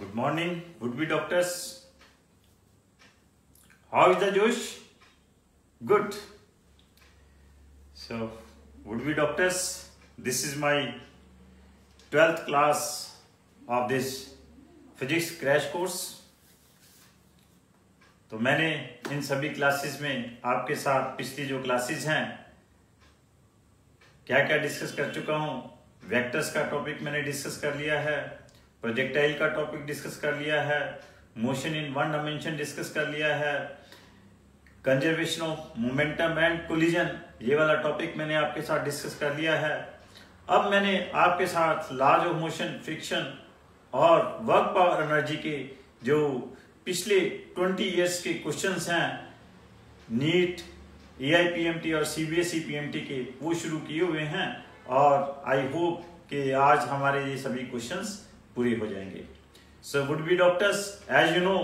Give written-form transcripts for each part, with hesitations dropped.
Good morning, would-be doctors. How is the Josh? Good. So, would-be doctors, this is my 12th class of this physics crash course. तो मैंने इन सभी classes में आपके साथ पिछली जो क्लासेस हैं क्या क्या डिस्कस कर चुका हूँ। वेक्टर्स का टॉपिक मैंने डिस्कस कर लिया है, प्रोजेक्टाइल का टॉपिक डिस्कस कर लिया है, motion in one dimension discuss कर लिया है, conservation of momentum and collision ये वाला टॉपिक मैंने आपके साथ डिस्कस कर लिया है। अब मैंने आपके साथ लॉज ऑफ मोशन, फ्रिक्शन और वर्क पावर एनर्जी के जो पिछले 20 इयर्स के क्वेश्चंस हैं नीट, AIPMT और CBSE PMT के, वो शुरू किए हुए हैं और आई होप कि आज हमारे ये सभी क्वेश्चंस पूरे हो जाएंगे। So would be doctors, as you know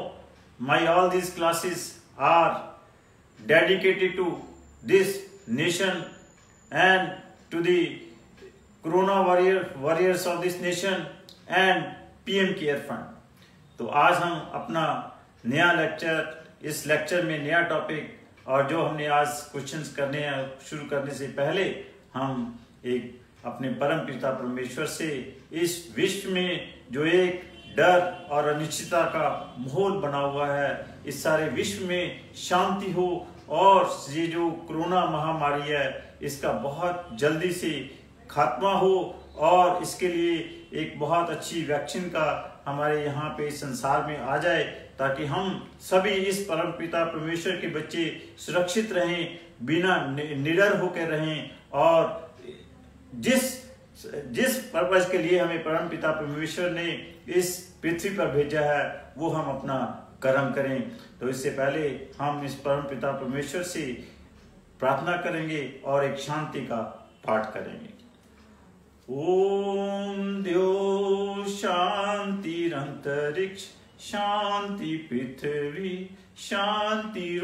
my all these classes are dedicated to this nation and to the corona warriors of this nation and PM care fund. तो आज हम अपना नया लेक्चर, इस लेक्चर में नया टॉपिक, और जो हमने आज क्वेश्चंस करने हैं शुरू करने से पहले हम एक अपने परम पिता परमेश्वर से इस विश्व में जो एक डर और अनिश्चितता का माहौल बना हुआ है, इस सारे विश्व में शांति हो और ये जो कोरोना महामारी है इसका बहुत जल्दी से खात्मा हो और इसके लिए एक बहुत अच्छी वैक्सीन का हमारे यहाँ पे संसार में आ जाए, ताकि हम सभी इस परम पिता परमेश्वर के बच्चे सुरक्षित रहें, बिना निडर होकर रहें और जिस पर्पज के लिए हमें परम पिता परमेश्वर ने इस पृथ्वी पर भेजा है वो हम अपना कर्म करें। तो इससे पहले हम इस परम पिता परमेश्वर से प्रार्थना करेंगे और एक शांति का पाठ करेंगे। ओम द्यो शांतिरंतरिक्ष शांति पृथ्वी शांतिरोषध्या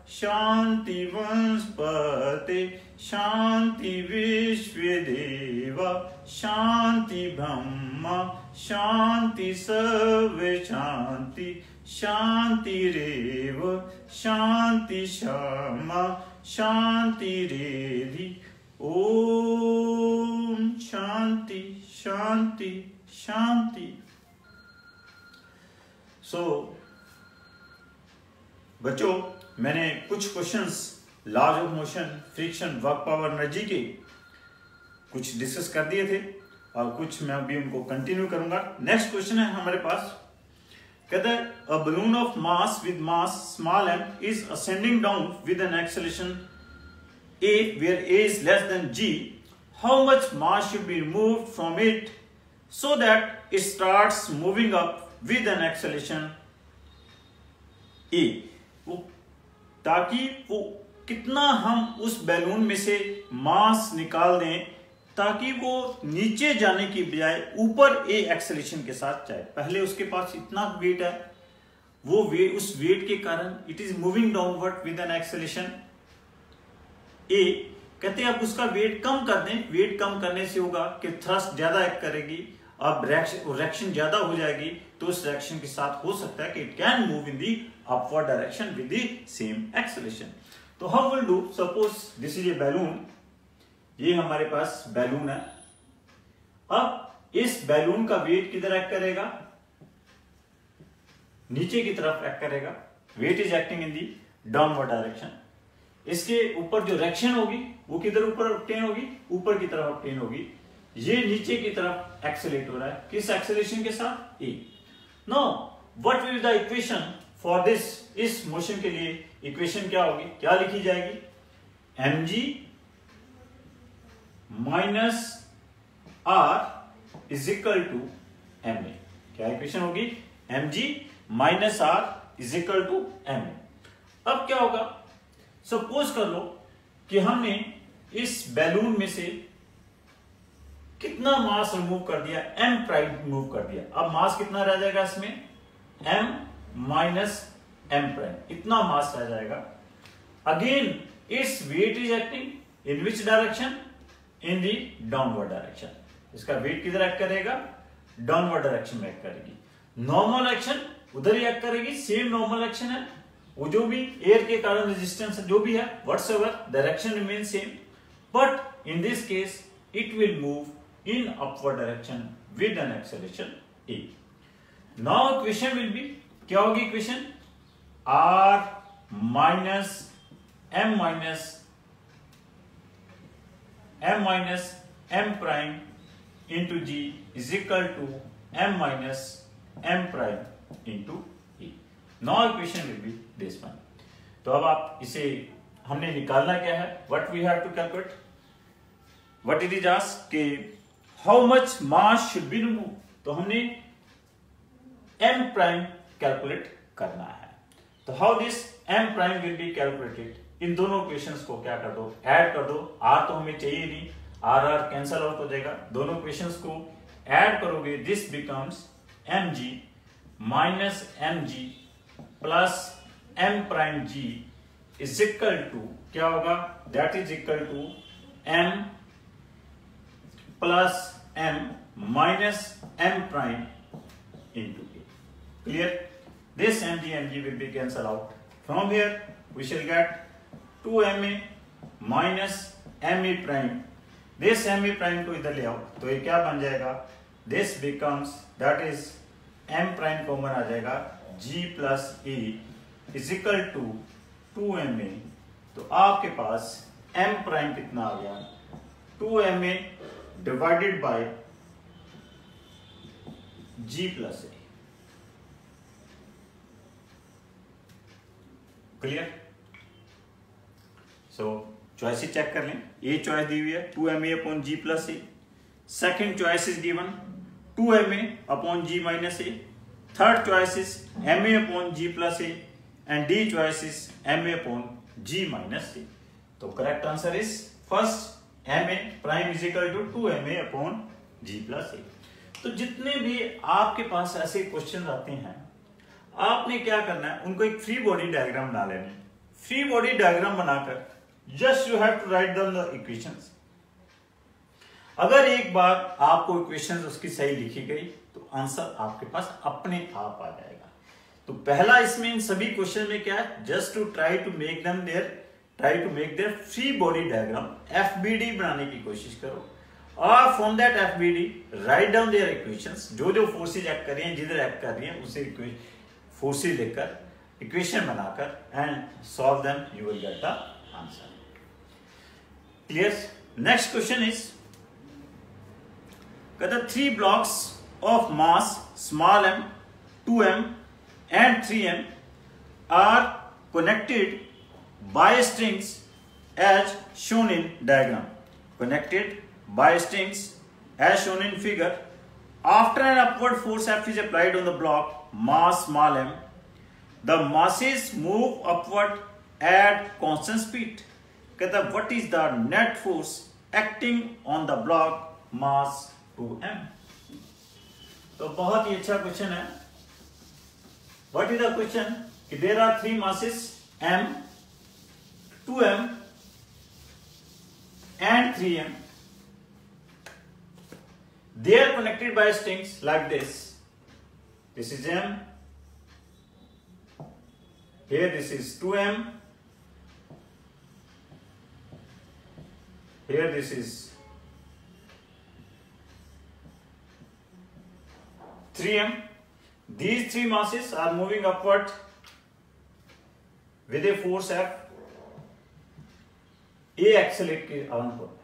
शांति वनस्पते शांति विश्वदेवा शांति ब्रह्मा शांति सर्व शांति शांतिरेव शांति क्षमा शांतिरेधि। ओम शांति शांति शांति। बच्चों, मैंने कुछ questions laws of motion, friction, work power energy के कुछ डिस्कस कर दिए थे और कुछ मैं अभी उनको कंटिन्यू करूंगा। नेक्स्ट क्वेश्चन है हमारे पास, कहते हैं a balloon of mass with mass small m is ascending down with an acceleration a where a is less than g. How much mass should be removed from it so that it starts moving up with an acceleration a? ताकि वो कितना हम उस balloon में से मास निकाल दें ताकि वो नीचे जाने की बजाय ऊपर a एक्सेलरेशन के साथ जाए। पहले उसके पास इतना वेट है, वो वेट, उस वेट के कारण it is moving downward with an acceleration A. कहते हैं अब उसका वेट कम कर दें। वेट कम करने से होगा कि थ्रस्ट ज्यादा एक्ट करेगी, अब रिएक्शन ज्यादा हो जाएगी, तो उस रिएक्शन के साथ हो सकता है कि it can move in the upward direction with the same acceleration. तो how will do, suppose this is a balloon, ये हमारे पास बैलून है। अब इस बैलून का वेट किधर एक्ट करेगा? नीचे की तरफ एक्ट करेगा। Weight is acting in the downward direction. इसके ऊपर जो रिएक्शन होगी वो किधर ऊपर ऑब्टेन होगी? ऊपर की तरफ ऑब्टेन होगी। ये नीचे की तरफ एक्सेलरेट हो रहा है, किस एक्सेलरेशन के साथ? A. Now what will be the equation for this? इस मोशन के लिए इक्वेशन क्या होगी, क्या लिखी जाएगी? mg minus r is equal to ma। क्या इक्वेशन होगी? mg minus r is equal to ma। अब क्या होगा, सपोज कर लो कि हमने इस बैलून में से कितना मास रिमूव कर दिया? m प्राइम रिमूव कर दिया। अब मास कितना रह जाएगा इसमें? m माइनस m प्राइम, इतना मास रह जाएगा। Again its weight is acting in which direction? In the downward direction. इसका वेट किधर एक्ट करेगा? डाउनवर्ड डायरेक्शन में एक्ट करेगी। नॉर्मल एक्शन उधर ही एक्ट करेगी, सेम नॉर्मल एक्शन है, वो जो भी एयर के कारण रेजिस्टेंस जो भी है whatsoever direction remain same, but in this case it will move in upward direction with an acceleration a। Now equation will be, क्या होगी equation, r minus m minus m prime into g is equal to m minus m prime into e। Now equation will be this one. तो अब आप इसे हमने निकालना क्या है, what we have to calculate, what it is asked कि how much mass should be remove. तो हमने m प्राइम कैलकुलेट करना है। तो how this m prime will be calculated, इन दोनों इक्वेशंस को क्या कर दो, ऐड कर दो। r तो हमें चाहिए नहीं, r कैंसल आउट हो जाएगा। दोनों इक्वेशंस को ऐड करोगे, this becomes mg minus mg plus m prime g is equal to क्या होगा, that is equal to m plus m minus m prime into a। Clear? This mg will be cancelled out. From here we shall get 2ma minus ma prime। This ma prime को इधर ले आओ तो ये क्या बन जाएगा, this becomes, that is m prime common आ जाएगा, g plus a is equal to 2ma। तो आपके पास m prime कितना आ गया, 2ma divided by g plus a। Clear? So choices check कर लें। ए चॉइस दी हुई है 2ma upon g plus A, second choice is given 2ma upon g minus A, third choice is ma upon g plus A, and D choice is ma upon g minus A. तो correct answer is first ma prime is equal to 2ma upon g plus A. तो जितने भी आपके पास ऐसे question आते हैं, आपने क्या करना है, उनको एक फ्री बॉडी डायग्राम बना लेनी। फ्री बॉडी डायग्राम बनाकर just you have to write down the equations. अगर एक बार आपको इक्वेशंस उसकी सही लिखी गई तो आंसर आपके पास अपने आप आ जाएगा। तो पहला इसमें इन सभी क्वेश्चन में क्या है, just to try to make their free body diagram, FBD बनाने की कोशिश करो, और from that FBD write down their equations. जो जो फोर्सेज एक्ट कर रही हैं, जिधर एक्ट कर रही हैं, उसे फोर्सेज लेकर इक्वेशन बनाकर and solve them, you will get the answer. Clear? Next question is, कहता 3 blocks of mass small m, 2m and 3m are connected by strings as shown in diagram. Connected by strings as shown in figure. After an upward force F is applied on the block mass small m, the masses move upward at constant speed. कहता what is the net force acting on the block mass 2m? तो बहुत ही अच्छा question है। What is the question? कि there are 3 masses m, 2m and 3m. They are connected by strings like this. This is m. Here this is 2m. Here this is 3m. These 3 masses are moving upward with a force F. A accelerate के अनुपात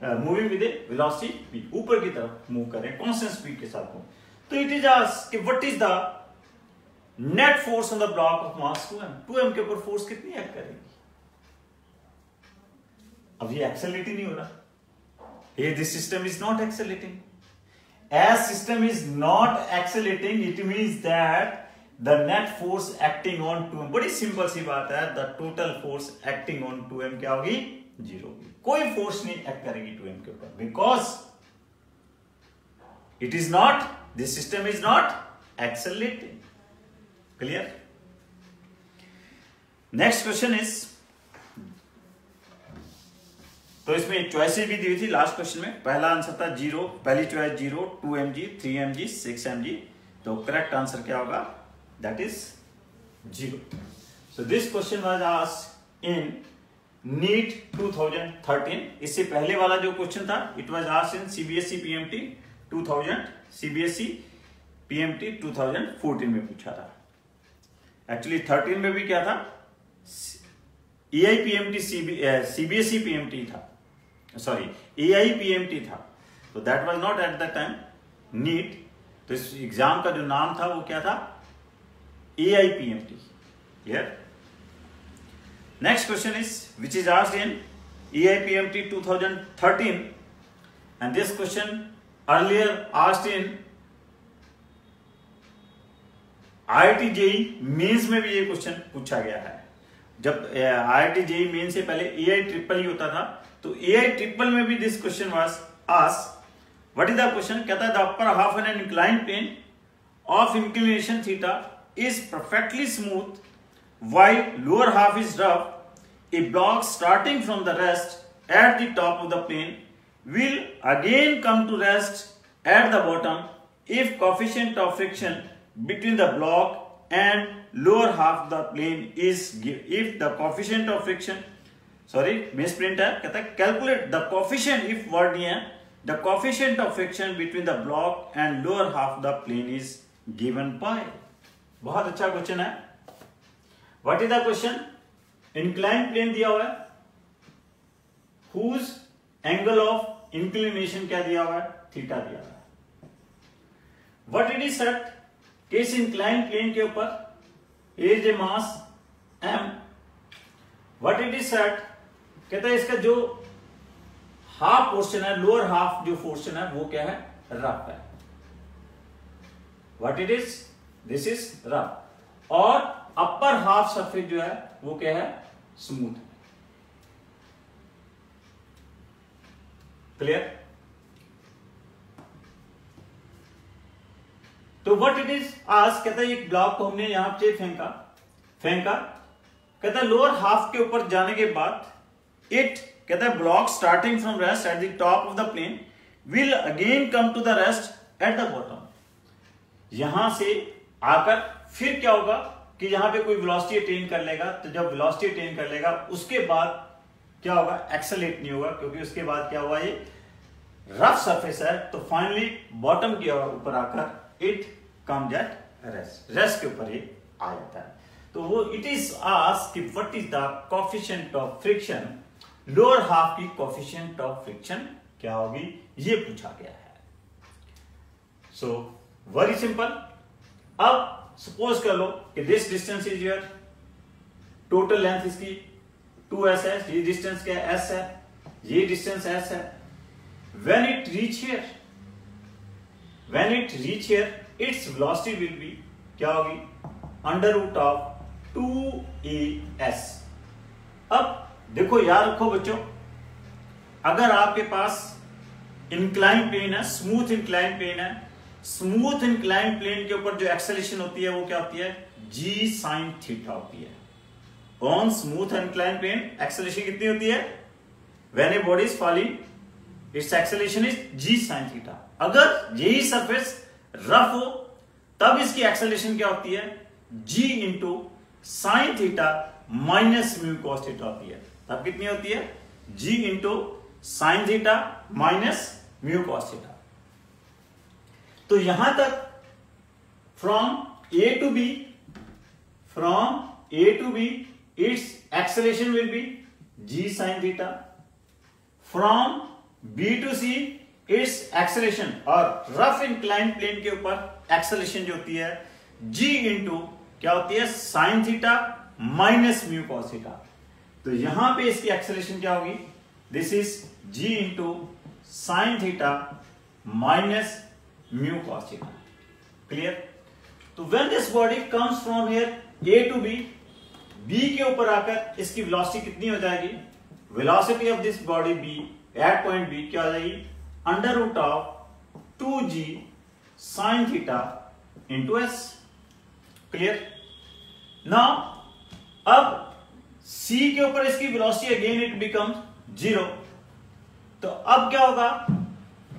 moving with a velocity v, ऊपर की तरफ move करें constant speed के साथ। तो it is asked कि what is the net force on the block of mass 2m। 2m के ऊपर फोर्स कितनी एक्ट करेगी? अब ये एक्सेलरेट ही नहीं हो रहा। Here this system is not accelerating. As system is not accelerating, it means that the net force acting on 2m, बड़ी सिंपल सी बात है, the total force acting on 2m क्या होगी? 0 होगी। कोई फोर्स नहीं एक्ट करेगी 2m के ऊपर, because it is not, this system is not accelerating. Clear? Next question is, तो इसमें चॉइसेस भी दी हुई थी लास्ट क्वेश्चन में। पहला आंसर था 0, पहली चॉइस 0, 2 mg, 3 mg, 6 mg। तो करेक्ट आंसर क्या होगा? That is 0। So this question was asked in NEET 2013। इससे पहले वाला जो क्वेश्चन था it was asked in CBSE PMT 2000, CBSE PMT 2014 में पूछा था। एक्चुअली 13 में भी क्या था? एआईपीएमटी सीबीएसई पीएमटी था, सॉरी एआईपीएमटी था। तो that was not at the time NEET. तो इस एग्जाम का जो नाम था वो क्या था? AIPMT. Clear? Next question is which is asked in AIPMT 2013 and this question earlier asked in IIT JEE mains में भी ये क्वेश्चन पूछा गया है। जब आईआईटी जेईई मेन से पहले एआई ट्रिपल ही होता था, तो एआई ट्रिपल में भी this question was asked. What is the question? कहता है the upper half an inclined plane of inclination theta is perfectly smooth while lower half is rough. A block starting from the rest at the top of the plane will again come to rest at the bottom if coefficient of friction between the block and lower half of the plane is if the coefficient of friction misprint है, कहता है calculate the coefficient if word नहीं है, the coefficient of friction between the block and lower half of the plane is given by। बहुत अच्छा question है। What is the question? Inclined plane दिया हुआ है, whose angle of inclination क्या दिया हुआ है? थीटा दिया हुआ है। What it is said? कि इस inclined plane के ऊपर is a mass m। What it is said? कहता है इसका जो हाफ पोर्शन है, लोअर हाफ जो पोर्शन है वो क्या है? रफ है। What it is? This is rough। और अपर हाफ सरफेस जो है वो क्या है? स्मूथ। क्लियर? तो व्हाट इट इज आज कहता है एक ब्लॉक को हमने यहां पे फेंका कहता है लोअर हाफ के ऊपर जाने के बाद इट कहता है block starting from rest at the top of the plane will again come to the rest at the bottom. यहां से आकर फिर क्या होगा कि यहां पे कोई वेलोसिटी अटेन कर लेगा। तो जब वेलोसिटी अटेन कर लेगा उसके बाद क्या होगा? एक्सेलरेट नहीं होगा, क्योंकि उसके बाद क्या हुआ? ये रफ सरफेस है। तो फाइनली बॉटम के ऊपर आकर इट कम्स एट रेस्ट के ऊपर ये आ जाता है। तो वो इट इज आस्क्ड कि what is the coefficient of friction, lower half की कोएफिशिएंट ऑफ फ्रिक्शन क्या होगी, ये पूछा गया है। So very simple. अब सपोज कर लो कि this distance is your total length इसकी 2s है, ये डिस्टेंस क्या है? s है, ये डिस्टेंस s है। When it reach here its velocity will be क्या होगी? Under root of 2as। अब देखो याद रखो बच्चों, अगर आपके पास इंक्लाइन प्लेन है, स्मूथ इंक्लाइन प्लेन है, स्मूथ इंक्लाइन प्लेन के ऊपर जो एक्सेलेरेशन होती है वो क्या होती है? g sin थीटा होती है। On smooth incline plane acceleration कितनी होती है? When a body is falling its acceleration is g sin theta. अगर यही सरफेस रफ हो तब इसकी एक्सेलेरेशन क्या होती है? g into sine theta minus mu cos theta होती है। तब कितनी होती है? g into sine theta minus mu cos theta. तो यहां तक from A to B its acceleration will be g sin theta. From B to C its acceleration और रफ इंक्लाइन प्लेन के ऊपर एक्सेलेरेशन जो होती है g इंटू क्या होती है? Sine theta minus mu cos theta. तो यहां पे इसकी एक्सेलेरेशन क्या होगी? This is g into sine theta minus mu cos theta. Clear? तो when this body comes from here A to B, B के ऊपर आकर इसकी वेलोसिटी कितनी हो जाएगी? Velocity of this body B at point B क्या हो जाएगी? Under root of 2g sine theta into S. Clear? Now अब c के ऊपर इसकी वेलोसिटी अगेन इट बिकम्स 0। तो अब क्या होगा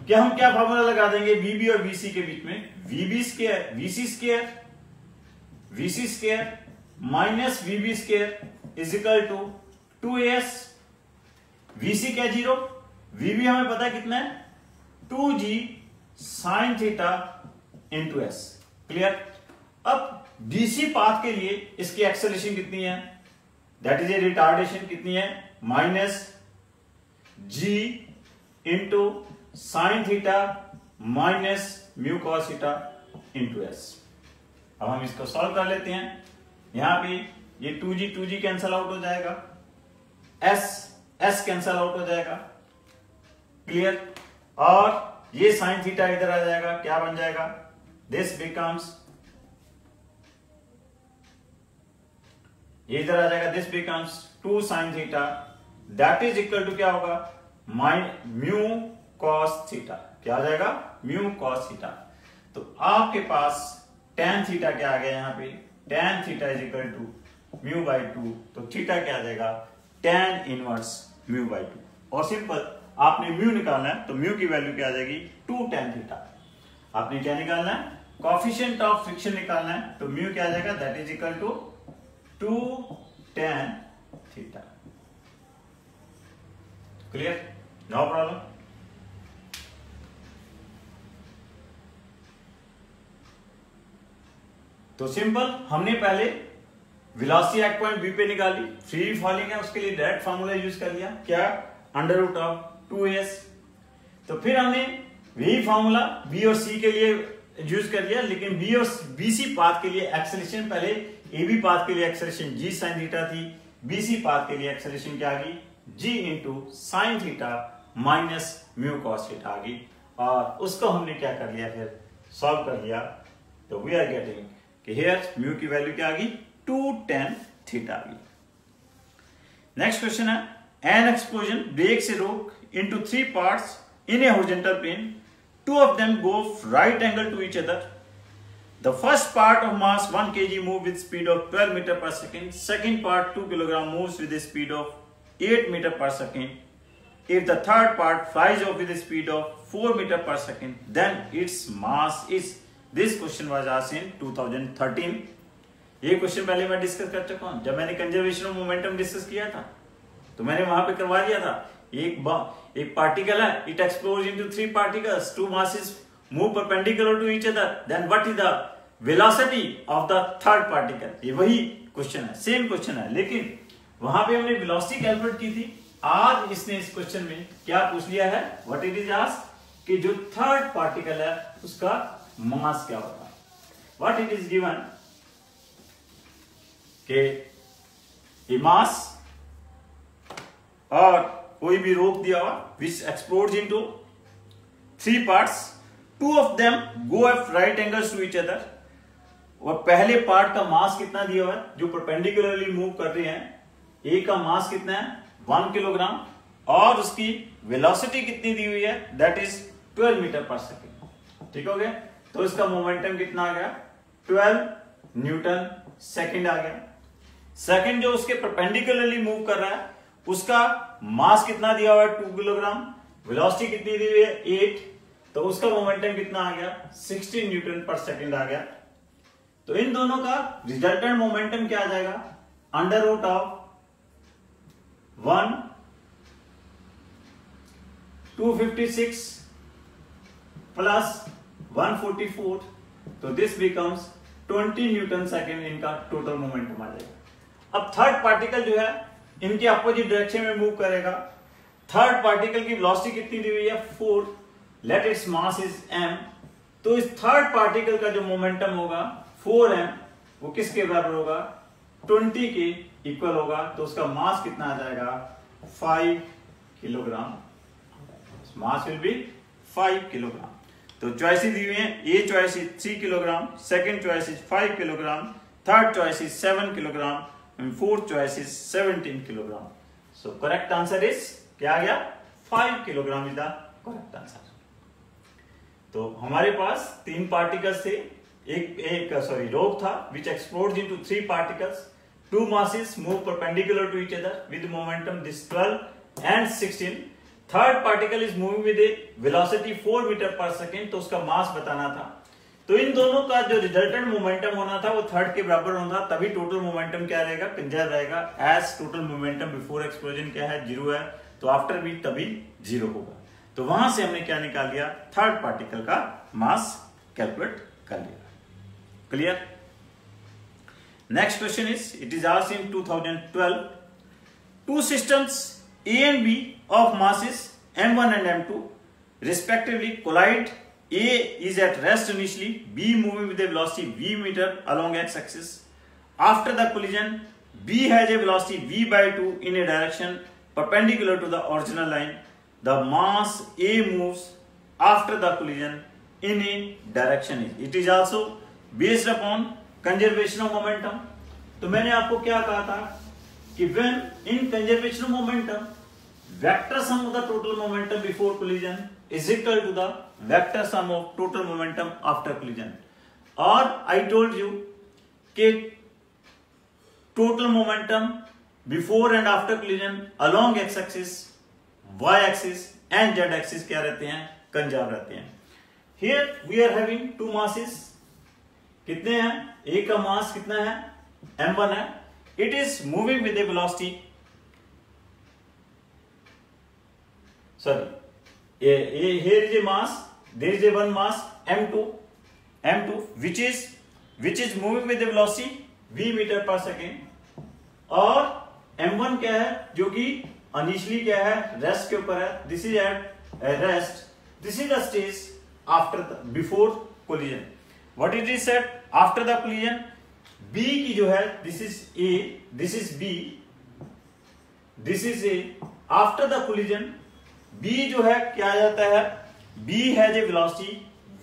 कि हम क्या फॉर्मूला लगा देंगे वीबी और वीसी के बीच में, VB square VC square minus VB square is equal to 2as। VC क्या 0, वीबी हमें पता है कितना है 2g sin theta into S. Clear. अब डीसी पाथ के लिए इसकी एक्सेलरेशन कितनी है, दैट इज ए रिटार्डेशन कितनी है minus G into sine theta minus mu cos theta into S. अब हम इसको सॉल्व कर लेते हैं। यहां पे ये 2g कैंसल आउट हो जाएगा, s कैंसल आउट हो जाएगा। क्लियर। और ये साइन थीटा इधर आ जाएगा, क्या बन जाएगा, दिस बिकम्स, ये इधर आ जाएगा, this becomes 2 sine theta that is equal to क्या होगा म्यू कॉस थीटा। क्या आ जाएगा म्यू कॉस थीटा। तो आपके पास tan थीटा क्या आ गया, यहां पे tan theta is equal to mu by 2। तो थीटा क्या आ जाएगा tan इनवर्स म्यू बाई 2। और सिंपल आपने म्यू निकालना है तो म्यू की वैल्यू क्या आ जाएगी 2 tan थीटा। आपने क्या निकालना है कोएफिशिएंट ऑफ फ्रिक्शन निकालना है, तो म्यू क्या आ जाएगा that is equal to 2 tan theta. Clear, no problem. तो सिंपल हमने पहले वेलोसिटी एट पॉइंट बी पे निकाली, फ्री फॉलिंग है उसके लिए डायरेक्ट फार्मूला यूज कर लिया, क्या अंडर रूट ऑफ 2s। तो फिर हमने वही फार्मूला बी और सी के लिए यूज कर लिया, लेकिन बी और बीसी पाथ के लिए एक्सेलरेशन, पहले एबी पाथ के लिए एक्सेलरेशन जी साइन थीटा थी, बीसी पाथ के लिए एक्सेलरेशन क्या आ गई G into sine theta minus mu cos theta आ गई। और उसको हमने क्या कर लिया फिर सॉल्व कर लिया। तो वी आर गेटिंग कि हियर म्यू की वैल्यू क्या आ गई 2 tan थीटा आ गई। नेक्स्ट क्वेश्चन है, an explosion breaks a rock into 3 parts in a horizontal plane. 2 of them go right angle to each other. The first part of mass 1 kg move with speed of 12 meter per second. Second part 2 kg moves with a speed of 8 meter per second. If the third part flies off with a speed of 4 meter per second, then its mass is. This question was asked in 2013. ये question पहले मैं discuss कर चुका हूं जब मैंने conservation of momentum discuss किया था, तो मैंने वहां पे करवा दिया था एक पार्टिकल है, it explodes into 3 particles, 2 masses move perpendicular to each other, then what is the velocity of the third particle। ये वही क्वेश्चन है, सेम क्वेश्चन है, लेकिन वहां पे हमने वेलोसिटी कैलकुलेट की थी। आज इसने इस क्वेश्चन में क्या पूछ लिया है, व्हाट इट इज आस्क्ड कि जो थर्ड पार्टिकल है उसका मास क्या होगा। व्हाट इट इज गिवन के मास और कोई भी रोक दिया हुआ which explodes into 3 parts, 2 of them go at right angles to each other। और पहले पार्ट का मास कितना दिया हुआ है, जो परपेंडिकुलरली मूव कर रहे हैं, ए का मास कितना है 1 किलोग्राम और उसकी वेलोसिटी कितनी दी हुई है that is 12 metre per second. ठीक हो गया। तो इसका मोमेंटम कितना आ गया 12 न्यूटन सेकेंड आ गया। सेकेंड जो उसके परपेंडिकुलरली मूव कर रहा है उसका मास कितना दिया हुआ है 2 किलोग्राम, वेलोसिटी कितनी दी हुई है 8, तो उसका मोमेंटम कितना आ गया 16 न्यूटन पर सेकेंड आ गया। तो इन दोनों का रिजल्टेंट मोमेंटम क्या आ जाएगा अंडर रूट ऑफ 1 256 प्लस 144, तो दिस बिकम्स 20 न्यूटन सेकेंड इनका टोटल मोमेंटम आ जाएगा। अब थर्ड पार्टिकल जो है इनके अपोजिट डायरेक्शन में मूव करेगा। थर्ड पार्टिकल की वेलोसिटी कितनी दी हुई है 4, let its mass is m। तो इस थर्ड पार्टिकल का जो मोमेंटम होगा 4m, वो किसके बराबर होगा 20 के इक्वल होगा। तो उसका मास कितना आ जाएगा 5 kilogram. Mass will be 5 kilogram. तो चॉइसेस दी हुई हैं, a choice is 3 kilogram, second choice is 5 kilogram, third choice is 7 kilogram and fourth choice is 17 kilogram. So correct answer is क्या आ गया 5 kilogram is the correct answer. तो हमारे पास 3 particles थे, एक रोक था which explodes into 3 particles, 2 masses move perpendicular to each other with momentum this 12 and 16. Third particle is moving with a velocity 4 metre per second, तो उसका मास बताना था। तो इन दोनों का जो रिजल्टेंट मोमेंटम होना था वो थर्ड के बराबर होना था, तभी टोटल मोमेंटम क्या रहेगा, कंजर्व रहेगा। As total momentum before explosion क्या है, 0 है, तो आफ्टर भी तभी 0 होगा। तो वहां से हमने क्या निकाल लिया, थर्ड पार्टिकल का मास कैलकुलेट कर लिया। Clear. Next question is, it is asked in 2012, two systems A and B of masses m1 and m2 respectively collide. A is at rest initially, B moving with a velocity v meter along x-axis. After the collision, B has a velocity v by 2 in a direction perpendicular to the original line. The mass A moves after the collision in a direction. It is also based upon conservation of momentum. तो मैंने आपको क्या कहा था कि when in conservation of momentum, vector sum of the total momentum before collision is equal to the vector sum of total momentum after collision. और I told you कि total momentum before and after collision along x-axis, y-axis and z-axis क्या रहते हैं, conserve रहते हैं। Here we are having two masses, कितने हैं, A का मास कितना है, m1 है। It is moving with a velocity, sorry, here is a mass, there is a one mass m2 which is moving with a velocity v meter per second, और m1 क्या है, जो कि इनिशियली क्या है, रेस्ट के ऊपर है। This is at rest, this is the stage after before collision. What it is set after the collision, B की जो है, this is A, this is B, this is A। After the collision B जो है क्या आ जाता है, B has a velocity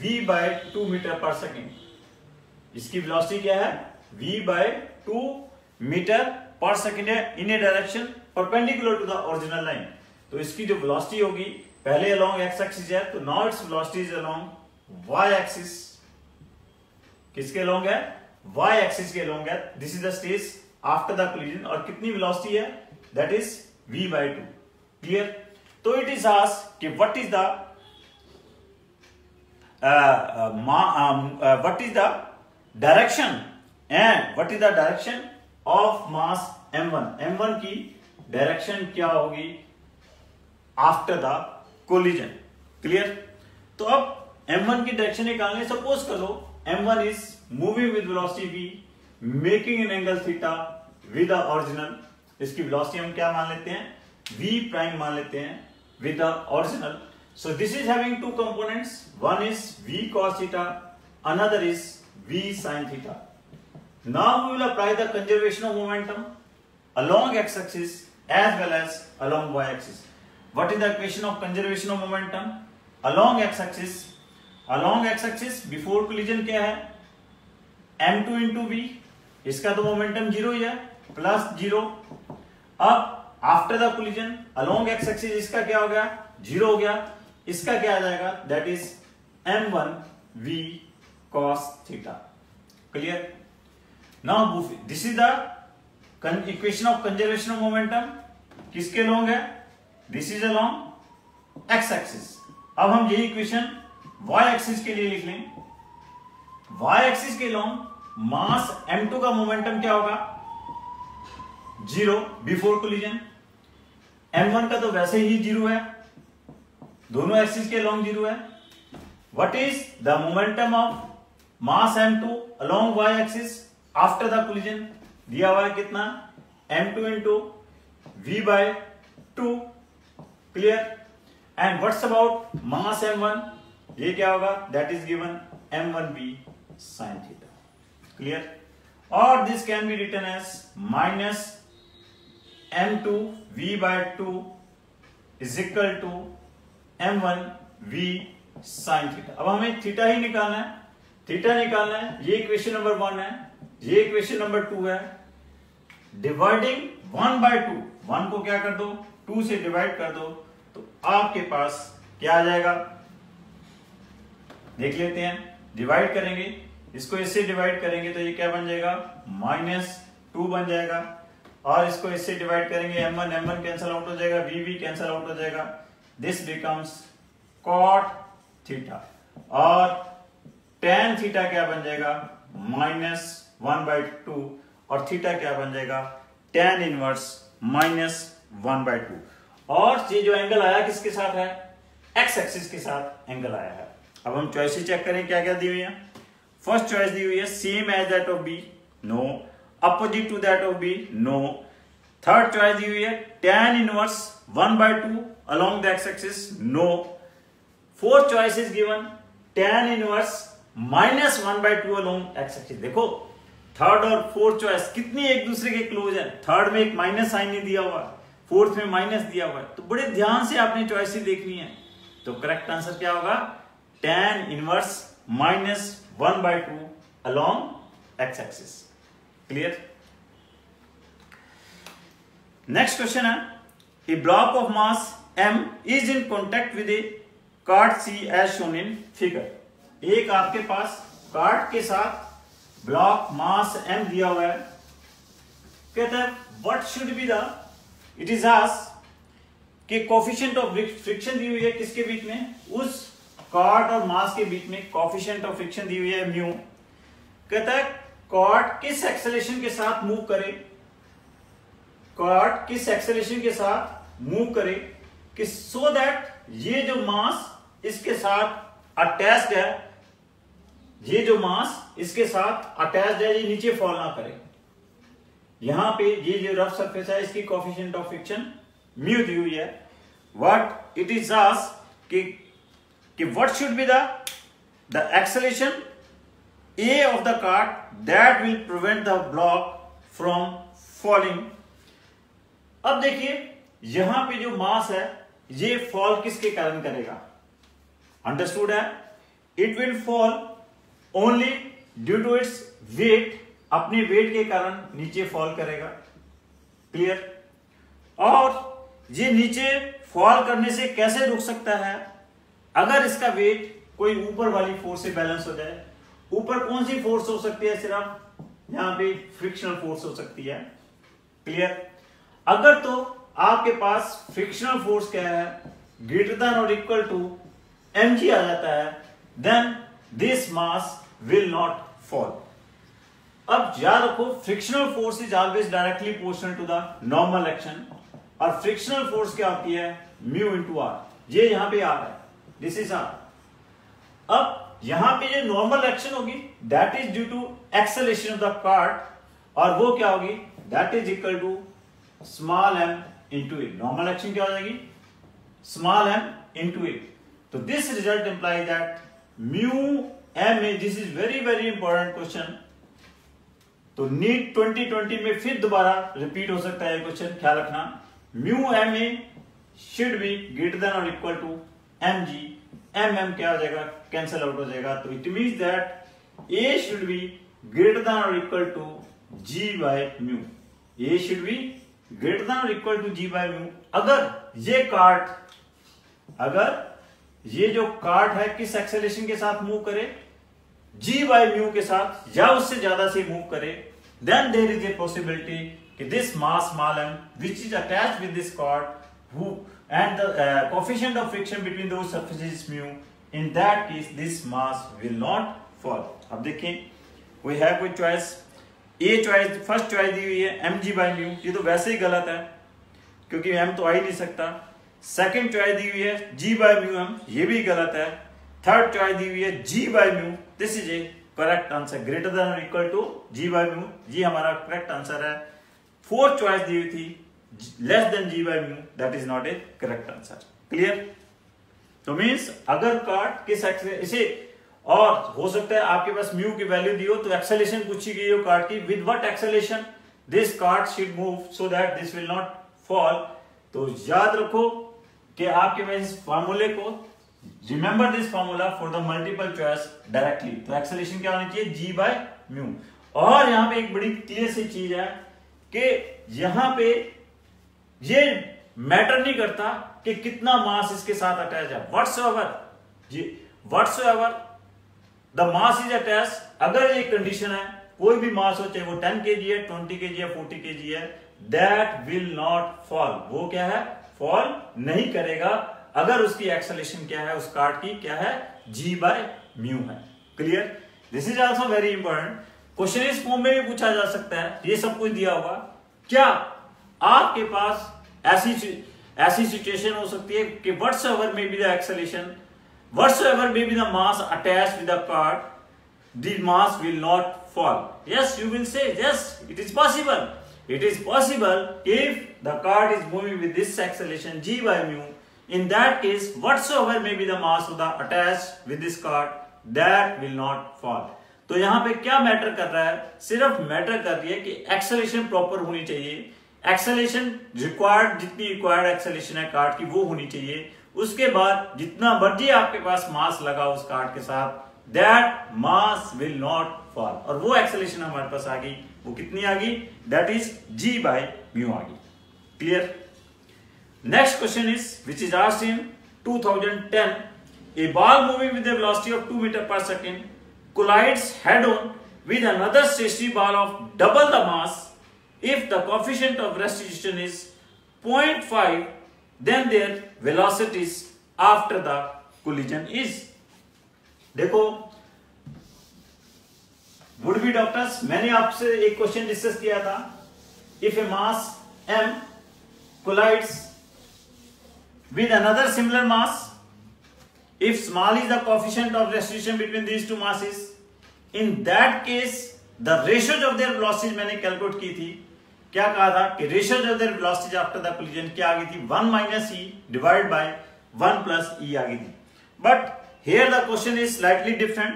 v by 2 metre per second. इसकी वेलोसिटी क्या है, v by 2 metre per second है, in a direction perpendicular to the original line. तो इसकी जो वेलोसिटी होगी, पहले अलोंग एक्स एक्सिस है, तो now its velocity is along y axis. किसके अलोंग है, वाई एक्सिस के अलोंग है। This is the stage after the collision, और कितनी वेलोसिटी है, that is v by 2। Clear. तो इट इज आस्क्ड कि what is the direction and what is the direction of mass m1। m1 की direction क्या होगी after the collision. Clear. तो अब m1 की डायरेक्शन निकालने, सपोज करो m1 is moving with velocity v making an angle theta with the original. इसकी velocity हम क्या मान लेते हैं, v प्राइम मान लेते हैं with the original. So this is having two components, one is v cos theta, another is v sin theta. Now we will apply the conservation of momentum along x-axis as well as along y-axis. What is the equation of conservation of momentum along x-axis? Along x-axis before collision क्या है, m2 into v, इसका तो momentum 0 ही है, plus 0। अब after the collision along x axis इसका क्या हो गया, 0 हो गया। इसका क्या आ जाएगा, that is m1 v cos theta. Clear. Now this is the equation of conservation of momentum. किसके अलोंग है, this is along x axis. अब हम यही इक्वेशन वाई एक्सिस के लिए लिख लें। वाई एक्सिस के अलोंग मास m2 का मोमेंटम क्या होगा, 0 बिफोर कोलिजन। m1 का तो वैसे ही 0 है, दोनों एक्सिस के अलोंग 0 है। What is the momentum of mass m2 along y axis after the collision, दिया हुआ है कितना, m2 into v by 2। Clear. And what's about mass m1, ये क्या होगा, that is given m1v sin theta. Clear. और this can be written as minus m2 v by 2 is equal to m1 v sin theta. अब हमें theta ही निकालना है, theta निकालना है। ये इक्वेशन नंबर 1 है, ये इक्वेशन नंबर 2 है। डिवाइडिंग 1 by 2, 1 को क्या कर दो, 2 से डिवाइड कर दो, तो आपके पास क्या आ जाएगा, देख लेते हैं। डिवाइड करेंगे, इसको इससे डिवाइड करेंगे तो ये क्या बन जाएगा, -2 बन जाएगा। और इसको इससे डिवाइड करेंगे m1 कैंसिल आउट हो जाएगा, v कैंसिल आउट हो जाएगा। दिस बिकम्स कॉट थीटा, और टेन थीटा क्या बन जाएगा -1/2, और थीटा क्या बन जाएगा टेन इनवर्स -1/2। और ये जो एंगल आया किसके साथ है, एक्स एक्सिस के साथ एंगल आया है। अब हम चॉइसेस चेक करें क्या क्या दी हुई है। फर्स्ट चॉइस दी हुई है same as that of B, no. Opposite to that of B, no. Third choice दी हुई है tan inverse 1/2 along the x axis, no. Fourth choice is given tan inverse -1/2 along x axis। देखो थर्ड और fourth choice कितनी एक दूसरे के क्लोज है। थर्ड में एक माइनस साइन नहीं दिया हुआ, फोर्थ में माइनस दिया हुआ है, तो बड़े ध्यान से आपने चॉइसेस देखनी है। तो करेक्ट आंसर क्या होगा tan inverse -1/2 along x axis। Clear. Next question है, a block of mass m is in contact with a cart C as shown in figure. एक आपके पास कार्ड के साथ ब्लॉक मास m दिया हुआ है। कहता है what should be the, it is asked कि कोफिशिएंट ऑफ फ्रिक्शन दी हुई है किसके बीच में, उस कार्ड और मास के बीच में कोफिशिएंट ऑफ फ्रिक्शन दी हुई है म्यू। कहता है कार्ड किस एक्सेलरेशन के साथ मूव करे, कार्ड किस एक्सेलरेशन के साथ मूव करे कि सो दैट ये जो मास इसके साथ अटैच्ड है, ये जो मास इसके साथ अटैच्ड है, ये नीचे फॉल ना करे। यहां पे ये जो रफ सरफेस है इसकी कोफिशिएंट ऑफ फ्रिक्शन म्यू दी हुई है। व्हाट इट इज आस्क्ड कि what should be the acceleration A of the card that will prevent the block from falling। अब देखिए यहां पे जो मास है ये फॉल किसके कारण करेगा, अंडरस्टूड है। It will fall only due to its weight, अपने वेट के कारण नीचे फॉल करेगा। क्लियर। और ये नीचे फॉल करने से कैसे रुक सकता है, अगर इसका वेट कोई ऊपर वाली फोर्स से बैलेंस हो जाए। ऊपर कौन सी फोर्स हो सकती है, सिर्फ यहां पे फ्रिक्शनल फोर्स हो सकती है। क्लियर। अगर तो आपके पास फ्रिक्शनल फोर्स क्या है, ग्रेटर देन और इक्वल टू mg आ जाता है, then this mass will not fall. अब याद रखो frictional force is always directly proportional to the normal action, और फ्रिक्शनल फोर्स क्या होती है म्यू इंटू आर। ये यहां पे आर है, दिस इज आर। अब यहां पे जो नॉर्मल एक्शन होगी that is due to acceleration of the card, और वो क्या होगी that is equal to small m into a. Normal action क्या हो जाएगी स्मॉल m इंटू ए। तो this result imply that mu m a, this is very very important question. तो NEET 2020 में फिर दोबारा रिपीट हो सकता है क्वेश्चन, ख्याल रखना। Mu m A should be greater than और इक्वल टू mg। mm क्या हो जाएगा कैंसिल आउट हो जाएगा, तो it means that a should be greater than और equal to g by mu. a should be greater than और equal to g by mu. अगर ये जो कार्ड है किस एक्सेलरेशन के साथ मूव करे, g बाय म्यू के साथ या उससे ज्यादा से मूव करे, then there is a possibility कि this mass small m which is attached with this card and the coefficient of friction between those surfaces is mu, in that case this mass will not fall। अब देखिए we have कोई choice, A choice first choice दी हुई है mg by mu, ये तो वैसे ही गलत है क्योंकि m तो आ ही नहीं सकता। सेकंड चॉइस दी हुई है g by mu m, ये भी गलत है। थर्ड चॉइस दी हुई है g by mu, this is a correct answer, greater than और equal to g by mu, ये हमारा करेक्ट आंसर है। फोर्थ चॉइस दी हुई थी less than g by mu, that is not a correct answer. Clear. तो means अगर cart किस इसे, और हो सकता है आपके पास म्यू की वैल्यू दी हो तो एक्सेलरेशन पूछी गई हो कार्ड की, with what acceleration this card should move so that this will not fall. तो याद रखो कि आपके पास इस फार्मूले को, remember this formula for the multiple choice directly. तो एक्सेलरेशन क्या होनी चाहिए g by म्यू। और यहां पे एक बड़ी क्लियर सी चीज है कि यहां पे ये मैटर नहीं करता कि कितना मास इसके साथ अटैच है, whatsoever the mass is attach. अगर ये कंडीशन है कोई भी मास हो, चाहे वो 10 kg है, 20 kg है, 40 kg है, दैट विल नॉट फॉल। वो क्या है फॉल नहीं करेगा अगर उसकी एक्सेलरेशन क्या है, उस कार्ड की क्या है, g/mu है। Clear? This is also very important. Question इस फॉर्म में भी पूछा जा सकता है, ये सब कुछ दिया होगा। क्या आपके पास ऐसी सिचुएशन हो सकती है कि whatsoever may be the acceleration, whatsoever may be the mass attached with the card, the mass will not fall. Yes, you will say yes, it is possible. It is possible if the card is moving with this acceleration g/mu. In that case, whatsoever may be the mass of the attached with this card, that will not fall. तो यहां पे क्या matter कर रहा है, सिर्फ matter कर रही है कि एक्सेलरेशन प्रॉपर होनी चाहिए। एक्सेलरेशन रिक्वायर्ड, जितनी रिक्वायर्ड एक्सेलरेशन है कार्ड की वो होनी चाहिए। उसके बाद जितना मर्जी आपके पास मास लगा उस कार्ड के साथ, that mass will not fall. और वो एक्सेलरेशन हमारे पास आ गई, वो कितनी आ गई, दैट इज g/mu आ गई। Clear? Next question is which is asked in 2010, a ball moving with a velocity of 2 meters per second collides head on with another stationary ball of double the mass. If the coefficient of restitution is 0.5, then their velocities after the collision is. देखो would be doctors, मैंने आपसे एक question discuss किया था। If A mass m collides with another similar mass, if small is the coefficient of restitution between these two masses, in that case the ratios of their velocities मैंने calculate की थी। क्या कहा था कि ratios of their velocities after the collision क्या आ गई थी, 1 - e divided by 1 + e आ गई थी। But here the question is slightly different.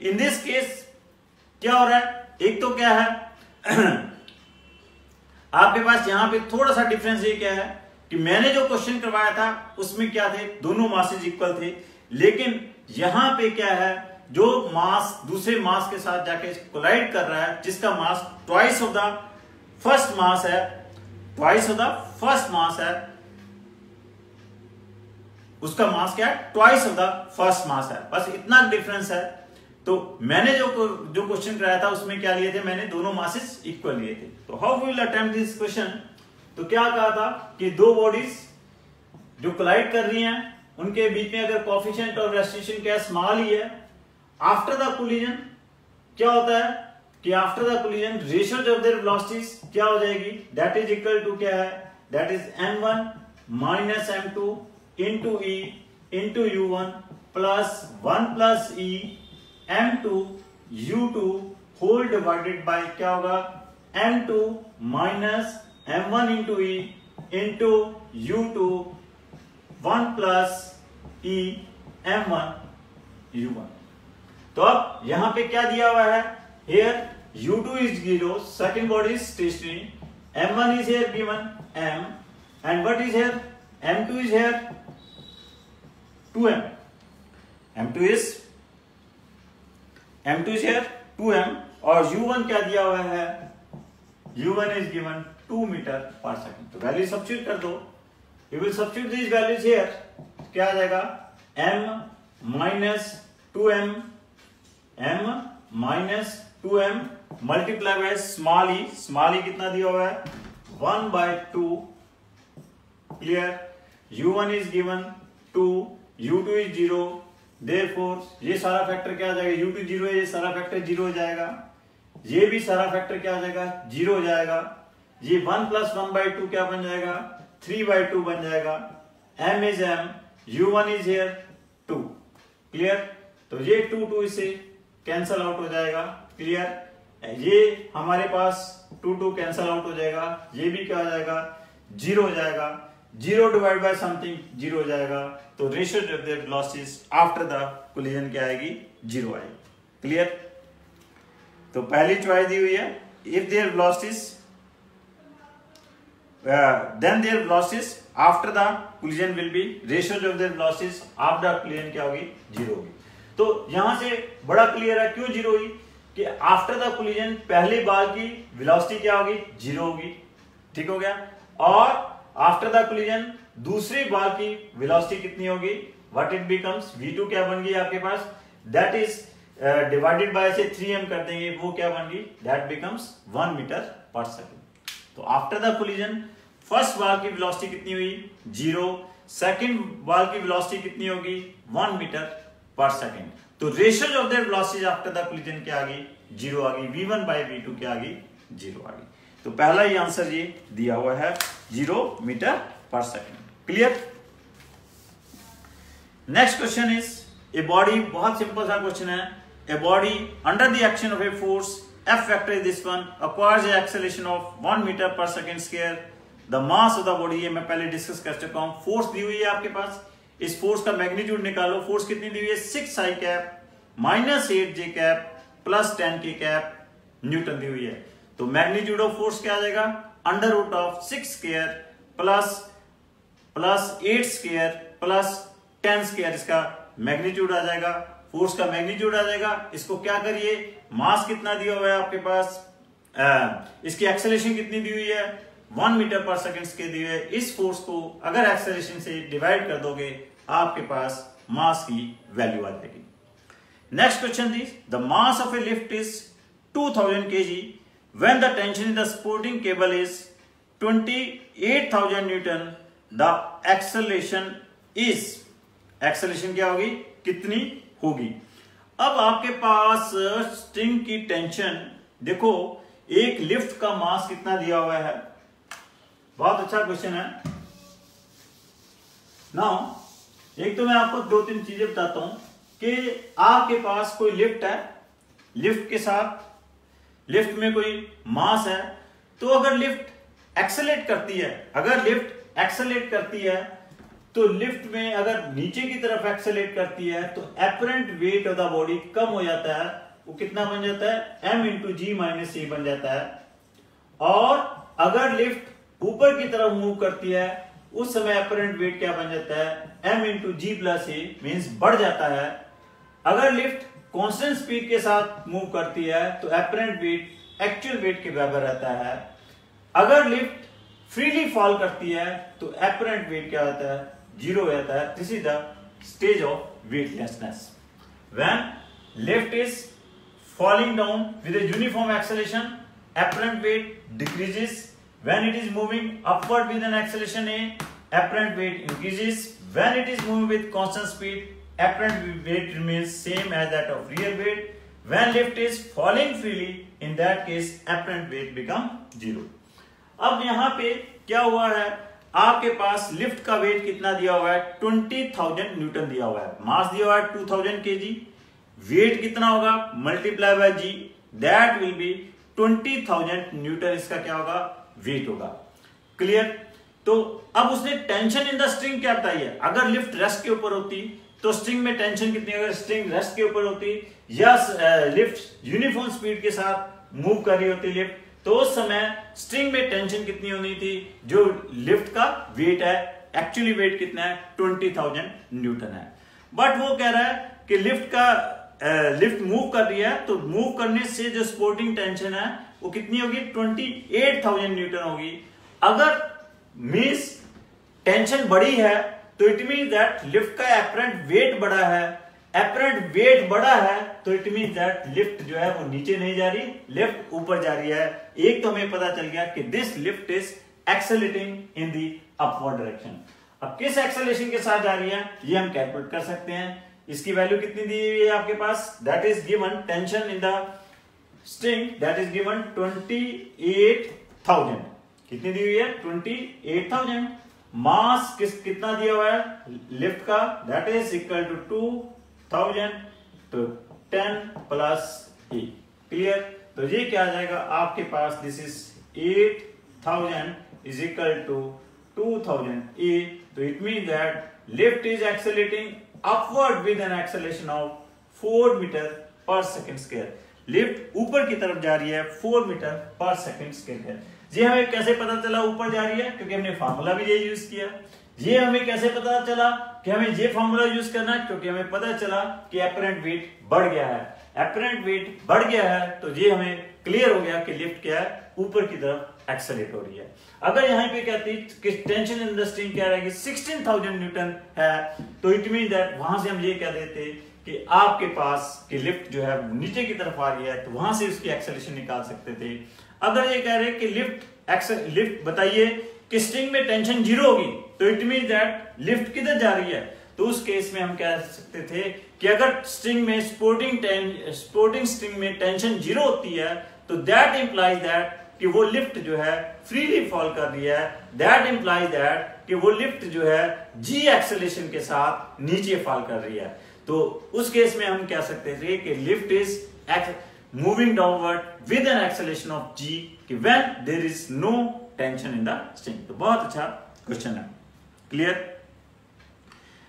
In this case क्या हो रहा है, एक तो क्या है आपके पास यहां पे थोड़ा सा डिफरेंस ये क्या है कि मैंने जो क्वेश्चन करवाया था उसमें क्या थे, दोनों मासेज इक्वल थे। लेकिन यहां पे क्या है, जो मास दूसरे मास के साथ जाके कोलाइड कर रहा है, जिसका मास twice of the first mass है, twice of the first mass है, उसका मास क्या है, twice of the first mass है। बस इतना डिफरेंस है। तो मैंने जो क्वेश्चन कराया था उसमें क्या लिए थे, मैंने दोनों मासेस इक्वल लिए थे। तो how we will attempt this question, तो क्या कहा था कि दो बॉडीज जो कोलाइड कर रही हैं उनके बीच में अगर कोएफिशिएंट ऑफ रेस्ट्रिक्शन क्या स्मॉल ही है, आफ्टर द कोलिजन क्या होता है कि after the collision ratio of their velocities क्या हो जाएगी, दैट इज इक्वल टू क्या है, that is m1 - m2 into e into u1 plus 1 plus e m2 u2 whole divided by क्या होगा, m2 minus m1 into e into u2 1 plus e m1 u1। तो अब यहां पे क्या दिया हुआ है, here u2 is 0, second body is stationary, m1 is here given m, and what is here, m2 is here 2m, m2 is here 2m, और u1 क्या दिया हुआ है, u1 is given 2 meter per second। तो value substitute कर दो, you will substitute these values here, क्या आ जाएगा, m minus 2m, m minus 2m multiply by small e, small e कितना दिया हुआ है, 1/2, clear, u1 is given 2, u2 is 0, therefore ये सारा फैक्टर क्या आ जाएगा, u2 0 है, ये सारा फैक्टर 0 हो जाएगा, ये भी सारा फैक्टर क्या आ जाएगा, 0 हो जाएगा, ये 1 + 1/2 क्या बन जाएगा, 3/2 बन जाएगा, m is m, u1 is here 2, clear. तो ये 2 इससे कैंसल आउट हो जाएगा, क्लियर, ये हमारे पास 2 कैंसल आउट हो जाएगा, ये भी क्या हो जाएगा, 0 हो जाएगा, 0 डिवाइड बाय समथिंग 0 हो जाएगा। तो ratio of their velocities after the collision क्या आएगी, 0 आएगी, क्लियर। तो पहली चॉइस दी हुई है, if there velocities then their velocities after the collision will be, ratio of their velocities after the collision क्या होगी, 0 होगी। तो यहां से बड़ा क्लियर है क्यों 0 हुई, कि आफ्टर द कोलिजन पहली बार की वेलोसिटी क्या होगी, 0 होगी, ठीक हो गया, और आफ्टर द कोलिजन दूसरी बार की वेलोसिटी कितनी होगी, व्हाट इट बिकम्स, v2 क्या बन गई आपके पास, दैट इज डिवाइडेड बाय से 3m कर देंगे, वो क्या बन गई, that becomes 1 metre per second. तो आफ्टर द कोलिजन फर्स्ट बार की वेलोसिटी कितनी हुई, 0, सेकंड बॉल की वेलोसिटी कितनी होगी 1 मीटर पर सेकंड। तो ratio of their velocities after the collision क्या आ गई 0 आ गई, v1 by v2 क्या आ गई 0 आ गई। तो पहला ये आंसर ये दिया हुआ है 0 metre per second. Clear. Next question is a body, बहुत सिंपल सा क्वेश्चन है। A body under the action of a force F vector is this one acquires a acceleration of 1 meter per second square. The mass of the body, ये मैं पहले discuss कर चुका हूं। Force दी हुई है आपके पास, इस फोर्स का मैग्नीट्यूड निकालो। फोर्स कितनी दी हुई है 6 I cap minus 8 J cap plus 10 K cap newton दी हुई है। तो मैग्नीट्यूड ऑफ फोर्स क्या आ जाएगा under root of 6 square plus 8 square plus 10 square, इसका मैग्नीट्यूड आ जाएगा। फोर्स का मैग्नीट्यूड आ जाएगा। इसको क्या करिए, मास कितना दिया हुआ है आपके पास, इसकी एक्सेलरेशन कितनी दी हुई है 1 मीटर पर सेकंड के दी हुई है। इस फोर्स को अगर एक्सेलरेशन से डिवाइड कर दोगे आपके पास मास की वैल्यू आ जाएगी। Next question this, the mass of A lift is 2000 kg when the tension in the supporting cable is 28,000 Newton, the acceleration is, acceleration क्या होगी कितनी होगी। अब आपके पास स्ट्रिंग की टेंशन देखो, एक लिफ्ट का मास कितना दिया हुआ है, बहुत अच्छा क्वेश्चन है। नाउ एक तो मैं आपको 2-3 चीजें बताता हूं कि आपके पास कोई लिफ्ट है, लिफ्ट के साथ लिफ्ट में कोई मास है। तो अगर लिफ्ट एक्सेलेरेट करती है, अगर लिफ्ट एक्सेलेरेट करती है तो लिफ्ट में अगर नीचे की तरफ एक्सेलेरेट करती है तो apparent weight of the body कम हो जाता है। वो कितना बन जाता है m into g minus a बन जाता है। और अगर लिफ्ट ऊपर की तरफ मूव करती है उस समय एपरेंट वेट क्या बन जाता है m इंटू जी प्लस ए, मीन्स बढ़ जाता है। अगर लिफ्ट कांस्टेंट स्पीड के साथ मूव करती है तो एपरेंट वेट एक्चुअल वेट के बराबर रहता है। अगर लिफ्ट फ्रीली फॉल करती है तो एपरेंट वेट क्या होता है 0 हो जाता है। This is the stage of weightlessness. When lift is falling down with a uniform acceleration, apparent weight decreases. When it is moving upward with an acceleration A, apparent weight increases. When it is moving with constant speed, apparent weight remains same as that of real weight. When lift is falling freely, in that case apparent weight become 0. अब यहाँ पे क्या हुआ है, आपके पास lift का wait कितना दिया हुआ है 20,000 न्यूटन दिया हुआ है, मास दिया हुआ है 2000 kg, वेट कितना होगा multiply by g, that will be 20,000 newton, इसका क्या होगा वेट होगा। क्लियर। तो अब उसने टेंशन इन द स्ट्रिंग क्या बताई है, अगर लिफ्ट रेस्ट के ऊपर होती तो स्ट्रिंग में टेंशन कितनी, अगर स्ट्रिंग रेस्ट के ऊपर होती या लिफ्ट यूनिफॉर्म स्पीड के साथ मूव कर रही होती लिफ्ट, तो उस समय स्ट्रिंग में टेंशन कितनी होनी थी, जो लिफ्ट का वेट है एक्चुअली वेट कितना है 20,000 न्यूटन है। बट वो कह रहा है कि लिफ्ट मूव कर रही है तो मूव करने से जो सपोर्टिंग टेंशन है वो कितनी होगी 28,000 न्यूटन होगी। अगर मींस टेंशन बढ़ी है तो इट मीन दैट लिफ्ट का एपरेंट वेट बढ़ा है, एपरेंट वेट बढ़ा है तो इट मीन दैट लिफ्ट जो है वो नीचे नहीं जा रही, लिफ्ट ऊपर जा रही है। एक तो हमें पता चल गया कि this lift is accelerating in the upward direction. अब किस एक्सेलरेशन के साथ जा रही है ये हम कैलकुलेट कर सकते हैं। इसकी वैल्यू कितनी दी हुई है आपके पास, that is given tension in the string that is given 28,000, कितनी दी हुई है 28,000। मास कितना दिया हुआ है लिफ्ट का, दैट इज इक्वल टू 2,000, तो 10 प्लस ए। क्लियर। तो ये क्या आ जाएगा आपके पास, this is 8,000 is equal to 2,000 a. तो it mean that lift is accelerating upward with an acceleration of 4 metre per second square. Lift ऊपर की तरफ जा रही है 4 मीटर पर सेकंड स्क्वायर है। ये हमें कैसे पता चला ऊपर जा रही है, क्योंकि हमने फार्मूला भी ये यूज किया। ये हमें कैसे पता चला कि हमें ये फार्मूला यूज करना है, क्योंकि हमें पता चला कि एपरेंट वेट बढ़ गया है। एपरेंट वेट बढ़ गया है तो ये हमें क्लियर हो गया कि लिफ्ट क्या है ऊपर की तरफ एक्सेलरेट हो रही है। अगर यहाँ पे कहती कि टेंशन इन द स्ट्रिंग क्या रहेगी 16,000 न्यूटन है, तो इट मीन दैट वहां से हम ये कह देते कि आपके पास कि लिफ्ट जो है नीचे की तरफ आ रही है, तो वहां से उसकी एक्सेलरेशन निकाल सकते थे। अगर ये कह रहे कि लिफ्ट बताइए कि स्ट्रिंग में टेंशन 0 होगी, तो इट मीन दैट लिफ्ट किधर जा रही है। तो उस केस में हम कह सकते थे कि अगर स्ट्रिंग में स्पोर्टिंग स्ट्रिंग में टेंशन 0 होती है तो दैट इंप्लाइज दैट कि वो लिफ्ट जो है फ्रीली फॉल कर रही है। दैट इंप्लाइज दैट कि वो लिफ्ट जो है जी एक्सेलेरेशन के साथ नीचे फॉल कर रही है। तो उस केस में हम कह सकते थे कि lift is moving downward with an acceleration of g कि when there is no tension in the string. तो बहुत अच्छा क्वेश्चन है, क्लियर।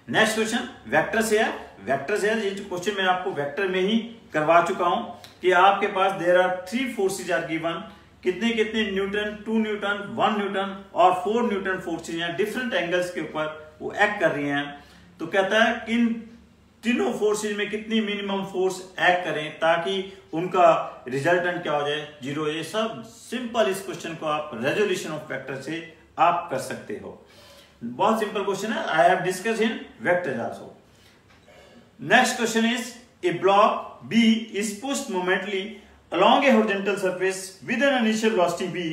नेक्स्ट क्वेश्चन वेक्टर से है। वेक्टर से है, ये क्वेश्चन मैं आपको वेक्टर में ही करवा चुका हूं कि आपके पास there are 3 forces are given, कितने कितने न्यूटन, 2 न्यूटन, 1 न्यूटन और 4 न्यूटन फोर्सेज हैं डिफरेंट एंगल्स के ऊपर वो एक्ट कर रही हैं। तो कहता है कि इन तीनों फोर्सेज में कितनी मिनिमम फोर्स एक्ट करें ताकि उनका रिजल्टेंट क्या हो जाए, 0 हो जाए। सब सिंपल, इस क्वेश्चन को आप रेजोल्यूशन ऑफ वेक्टर से आप कर सकते हो। बहुत सिंपल क्वेश्चन है, I have discussed in vectors also. Next question is a block B is pushed momentarily along a horizontal surface with an initial velocity v.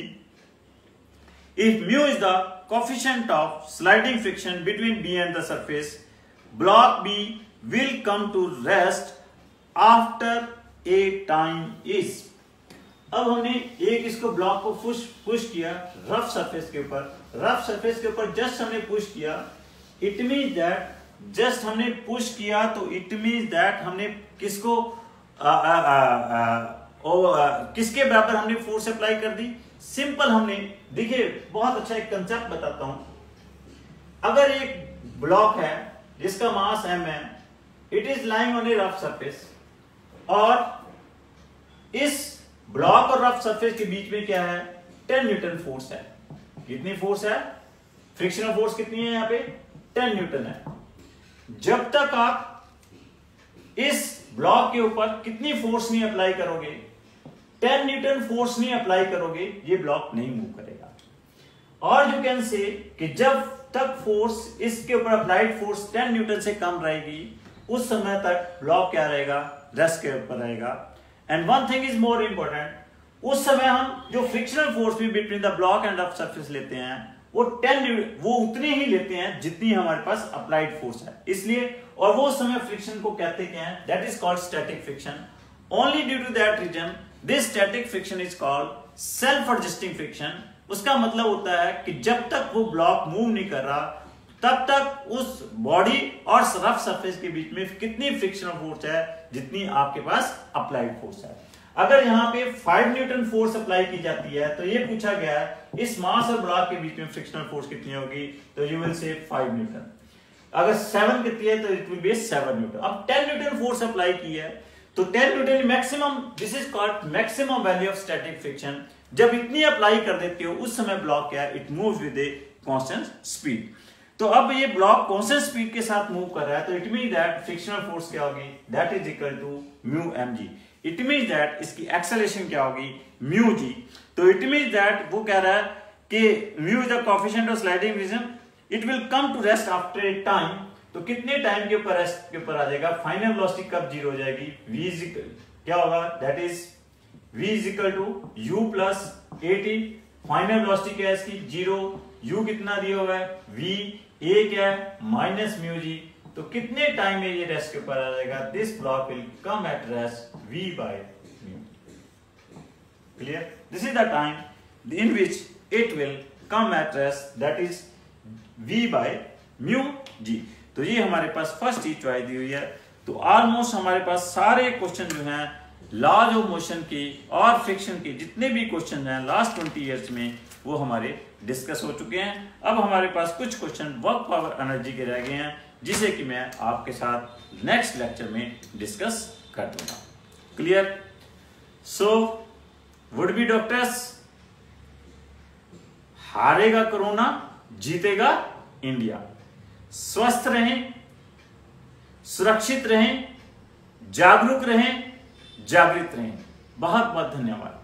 If mu is the coefficient of sliding friction between b and the surface, block B will come to rest after a time is. अब हमने एक इसको block को push किया rough surface के ऊपर, rough surface के ऊपर जस्ट हमने पुश किया, इट मीन्स दैट जस्ट हमने पुश किया तो इट मीन्स दैट हमने किसको किसके बराबर हमने फोर्स अप्लाई कर दी। सिंपल हमने देखिए, बहुत अच्छा एक कंसेप्ट बताता हूं। अगर एक ब्लॉक है जिसका मास m है, it is lying on A rough surface, और इस ब्लॉक और रफ सरफेस के बीच में क्या है, 10 न्यूटन फोर्स है। कितनी फोर्स है, फ्रिक्शनल फोर्स कितनी है यहाँ पे, 10 न्यूटन है। जब तक आप इस ब्लॉक के ऊपर कितनी फोर्स नहीं अप्लाई करोगे, 10 न्यूटन फोर्स नहीं अप्लाई करोगे, ये ब्लॉक नहीं मूव करेगा। और यू कैन से कि जब तक फोर्स इसके ऊपर अप्लाइड फोर्स 10 न्यूटन से कम रहेगी, उस समय तक ब्लॉक क्या रहेगा, रेस्ट के ऊपर रहेगा। And one thing is more important, उस समय हम जो फ्रिक्शनल फोर्स भी between the block and rough surface लेते हैं वो उतने ही लेते हैं जितनी हमारे पास अप्लाइड फोर्स है, इसलिए। और वो समय फ्रिक्शन को कहते क्या है, that is called static friction. Only due to that reason this static friction is called self adjusting friction. उसका मतलब होता है कि जब तक वो ब्लॉक मूव नहीं कर रहा तब तक उस बॉडी और रफ सरफेस के बीच में कितनी फ्रिक्शनल फोर्स है, जितनी आपके पास अप्लाइड फोर्स है। अगर यहाँ पे 5 न्यूटन फोर्स अप्लाई की जाती है तो ये पूछा गया है इस मास और ब्लॉक के बीच में फ्रिक्शनल फोर्स कितनी होगी, तो यू विल से 5 न्यूटन। अगर 7 कितनी है तो इट विल बी 7 न्यूटन। अब 10 न्यूटन फोर्स अप्लाई की है तो 10 Newton maximum, this is called maximum value of static friction. जब इतनी अप्लाई कर देते हो उस समय ब्लॉक क्या है, it moves with a constant speed. तो अब ये ब्लॉक कांस्टेंट स्पीड के साथ मूव कर रहा है, तो it mean that frictional force क्या होगी, that is equal to mu mg। It mean that इसकी एक्सेलरेशन क्या होगी, म्यू g। तो इट मीन दैट वो कह रहा है कि mu is the coefficient of sliding reason, it will come to rest after a time. तो कितने टाइम के ऊपर रेस्ट के ऊपर आ जाएगा, फाइनल वेलोसिटी कब 0 हो जाएगी, v इज क्या होगा, that is v is equal to u plus 80। Final velocity क्या है इसकी 0, u कितना दिया हुआ है v, a क्या है माइनस म्यू जी। तो कितने टाइम में ये रेस्ट के ऊपर आ जाएगा, this block will come at rest v by mu. Clear, this is the time in which it will come at rest, that is v by mu g. तो ये हमारे पास फर्स्ट ही चॉइस दी हुई है। तो ऑलमोस्ट हमारे पास सारे क्वेश्चन जो हैं लॉज ऑफ मोशन के और फ्रिक्शन के जितने भी क्वेश्चन हैं लास्ट 20 इयर्स में वो हमारे डिस्कस हो चुके हैं। अब हमारे पास कुछ क्वेश्चन वर्क पावर एनर्जी के रह गए हैं, जिसे कि मैं आपके साथ नेक्स्ट लेक्चर में डिस्कस कर दूंगा। Clear. So would be doctors, हारेगा कोरोना जीतेगा इंडिया। स्वस्थ रहें, सुरक्षित रहें, जागरूक रहें, जागृत रहें। बहुत बहुत धन्यवाद।